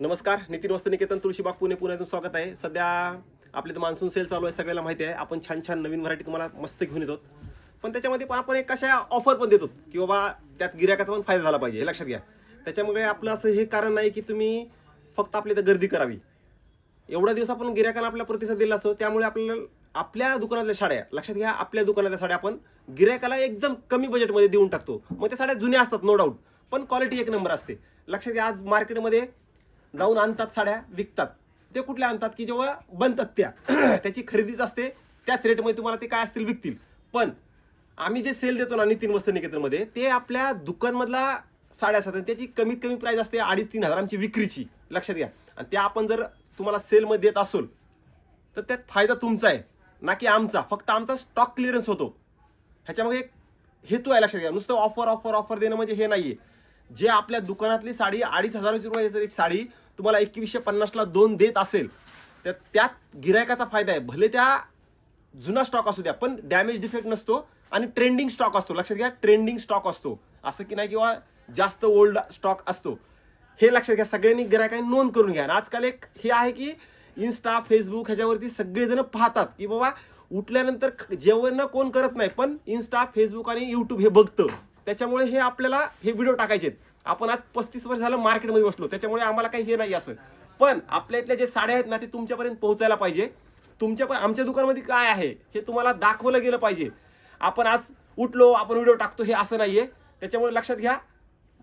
नमस्कार, नितीन वस्त्रनिकेतन तुळशीबाग पुणे पुण्यातून स्वागत आहे. सध्या आपले तर मान्सून सेल चालू आहे, सगळ्याला माहिती आहे. आपण छान छान नवीन व्हरायटी तुम्हाला मस्त घेऊन येतो. पण त्याच्यामध्ये पण आपण एक कशा ऑफर पण देतो की बाबा त्यात गिरायकाचा पण फायदा झाला पाहिजे, हे लक्षात घ्या. त्याच्यामुळे आपलं असं हे कारण नाही की तुम्ही फक्त आपली तर गर्दी करावी. एवढा दिवस आपण गिरायकाला आपला प्रतिसाद दिला असतो, त्यामुळे आपल्याला आपल्या दुकानातल्या साड्या, लक्षात घ्या, आपल्या दुकानातल्या साड्या आपण गिरायकाला एकदम कमी बजेटमध्ये देऊन टाकतो. मग त्या साड्या जुन्या असतात नो डाऊट, पण क्वालिटी एक नंबर असते. लक्षात घ्या, आज मार्केटमध्ये जाऊन आणतात साड्या, विकतात. ते कुठल्या आणतात की जेव्हा बनतात त्या त्याची खरेदीच असते, त्याच रेटमध्ये तुम्हाला ते काय असतील विकतील. पण आम्ही जे सेल देतो ना नितीन वस्त्रनिकेतनमध्ये, ते आपल्या दुकानमधला साड्या असतात, त्याची कमीत कमी प्राइस असते 2,500-3,000 आमची विक्रीची. लक्षात घ्या. आणि त्या आपण जर तुम्हाला सेलमध्ये देत असोल तर त्यात फायदा तुमचा आहे ना की आमचा. फक्त आमचा स्टॉक क्लिअरन्स होतो. ह्याच्यामध्ये एक हेतू आहे, लक्षात घ्या. नुसतं ऑफर ऑफर ऑफर देणं म्हणजे हे नाहीये. जे आपल्या दुकानातली साडी 2,500 रुपयाची साडी तुम्हाला 2150ला 2 देत असेल तर त्यात गिरायकाचा फायदा आहे. भले त्या जुना स्टॉक असू द्या, पण डॅमेज डिफेक्ट नसतो आणि ट्रेंडिंग स्टॉक असतो. लक्षात घ्या, ट्रेंडिंग स्टॉक असतो, असं की नाही किंवा जास्त ओल्ड स्टॉक असतो. हे लक्षात घ्या. सगळ्यांनी गिरायकांनी नोंद करून घ्या. आणि आजकाल एक हे आहे की इन्स्टा, फेसबुक ह्याच्यावरती सगळेजण पाहतात की बाबा उठल्यानंतर जेवण कोण करत नाही, पण इन्स्टा, फेसबुक आणि युट्यूब हे बघतं. त्याच्यामुळे हे आपल्याला हे व्हिडिओ टाकायचे. आपण आज 35 वर्ष झालं मार्केटमध्ये बसलो, त्याच्यामुळे आम्हाला काही हे नाही असं. पण आपल्या इथल्या जे साड्या आहेत ना, ते तुमच्यापर्यंत पोहोचायला पाहिजे. आमच्या दुकानामध्ये काय आहे हे तुम्हाला दाखवलं गेलं पाहिजे. आपण आज उठलो, आपण व्हिडिओ टाकतो, हे असं नाहीये. त्याच्यामुळे लक्षात घ्या,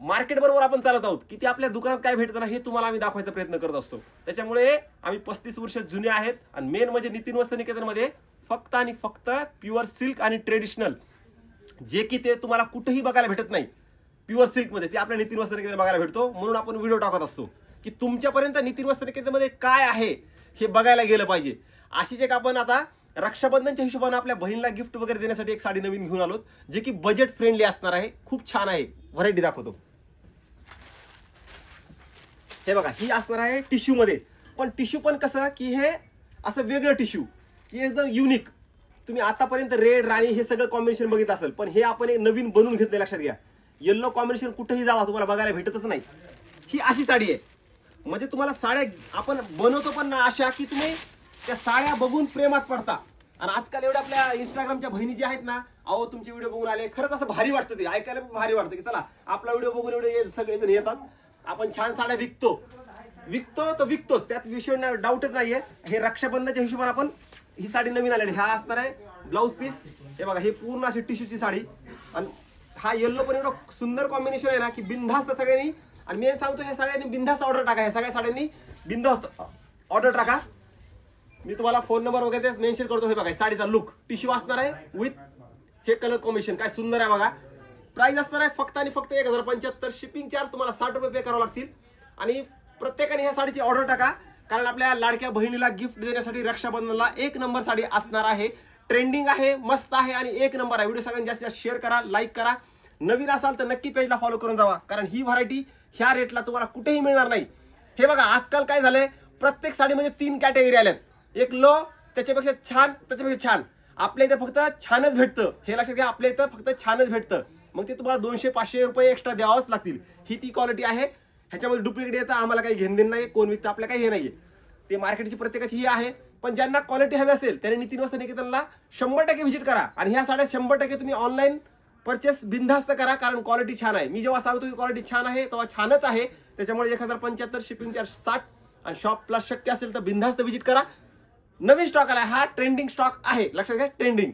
मार्केट बरोबर आपण चालत आहोत की ते आपल्या दुकानात काय भेटतं ना, हे तुम्हाला आम्ही दाखवायचा प्रयत्न करत असतो. त्याच्यामुळे आम्ही 35 वर्ष जुने आहेत. आणि मेन म्हणजे नितीन वस्त्रनिकेतनमध्ये फक्त आणि फक्त प्युअर सिल्क आणि ट्रेडिशनल, जे की ते तुम्हाला कुठेही बघायला भेटत नाही. प्युअर सिल्कमध्ये ते आपल्या नितीन वस्त्रनिकेतन बघायला भेटतो. म्हणून आपण व्हिडिओ टाकत असतो की तुमच्यापर्यंत नितीन वस्त्रनिकेतनमध्ये काय आहे हे बघायला गेलं पाहिजे. अशीच एक आपण आता रक्षाबंधनच्या हिशोबाने आपल्या बहिणीला गिफ्ट वगैरे देण्यासाठी एक साडी नवीन घेऊन आलो, जे की बजेट फ्रेंडली असणार आहे. खूप छान आहे. व्हरायटी दाखवतो. हे बघा, ही असणार आहे टिश्यू मध्ये. पण टिश्यू पण कसं की हे असं वेगळं टिश्यू की एकदम युनिक. तुम्ही आतापर्यंत रेड, राणी हे सगळं कॉम्बिनेशन बघितलं असेल, पण हे आपण एक नवीन बनवून घेतले. लक्षात घ्या, येल्लो कॉम्बिनेशन कुठेही जावा तुम्हाला बघायला भेटतच नाही. ही अशी साडी आहे. म्हणजे तुम्हाला साड्या आपण बनवतो पण ना अशा की तुम्ही त्या साड्या बघून प्रेमात पडता. आणि आजकाल एवढ्या आपल्या इंस्टाग्रामच्या बहिणी ज्या आहेत ना, अहो तुमचे व्हिडिओ बघून आले, खरंच असं भारी वाटतं. ते ऐकायला पण भारी वाटतं की चला आपला व्हिडिओ बघून एवढे सगळेजण येतात, आपण छान साड्या विकतो तर विकतोच, त्यात विषय डाऊटच नाहीये. हे रक्षाबंधनाच्या हिशोबाने आपण ही साडी नवीन आलेली. हा असणार आहे ब्लाऊज पीस. हे बघा, हे पूर्ण अशी टिश्यूची साडी. आणि हा येल्लो पण एवढं सुंदर कॉम्बिनेशन आहे ना की बिनधास्त सगळ्यांनी. आणि मी सांगतो, ह्या सगळ्यांनी बिनधास्त ऑर्डर टाका. ह्या सगळ्या साड्यांनी बिनधास्त ऑर्डर टाका. मी तुम्हाला फोन नंबर वगैरे मेन्शन करतो. हे बघा, साडीचा लुक टिश्यू असणार आहे विथ हे कलर कॉम्बिनेशन, काय सुंदर आहे बघा. प्राइस असणार आहे फक्त आणि फक्त 1,075. शिपिंग चार्ज तुम्हाला 60 रुपये पे करावं लागतील. आणि प्रत्येकाने ह्या साडीची ऑर्डर टाका, कारण आपल्या लाडक्या बहिणीला गिफ्ट देण्यासाठी रक्षाबंधनला एक नंबर साडी असणार आहे. ट्रेंडिंग आहे, मस्त आहे आणि एक नंबर आहे. व्हिडिओ सगळ्यांनी जास्तीत जास्त शेअर करा, लाईक करा. नवीन असाल तर नक्की पेजला फॉलो करून जावा, कारण ही व्हरायटी ह्या रेटला तुम्हाला कुठेही मिळणार नाही. हे बघा, आजकाल काय झालंय, प्रत्येक साडीमध्ये 3 कॅटेगरी आल्यात. एक लो, त्याच्यापेक्षा छान, त्याच्यापेक्षा छान. आपल्या इथं फक्त छानच भेटतं. हे लक्षात घ्या, आपल्या इथं फक्त छानच भेटतं. मग ते तुम्हाला 200-500 रुपये एक्स्ट्रा द्यावाच लागतील. ही ती क्वालिटी आहे. ह्याच्यामध्ये डुप्लिकेट येतं, आम्हाला काही घेणं नाही. कोण विकतं आपल्या काही हे नाहीये. ते मार्केटची प्रत्येकाची ही आहे. पण ज्यांना क्वालिटी हवी असेल त्याने नितीन वस्त्रनिकेतनला 100% व्हिजिट करा. आणि ह्या साड्या 100% तुम्ही ऑनलाईन परचेस बिनधास्त करा, कारण क्वालिटी छान आहे. मी जेव्हा सांगतो की क्वालिटी छान आहे तेव्हा छानच आहे. त्याच्यामुळे 1,075, शिपिंग चार्ज 60. आणि शॉप प्लस शक्य असेल तर बिनधास्त व्हिजिट करा. नवीन स्टॉक आला, हा ट्रेंडिंग स्टॉक आहे. लक्षात घ्या, ट्रेंडिंग.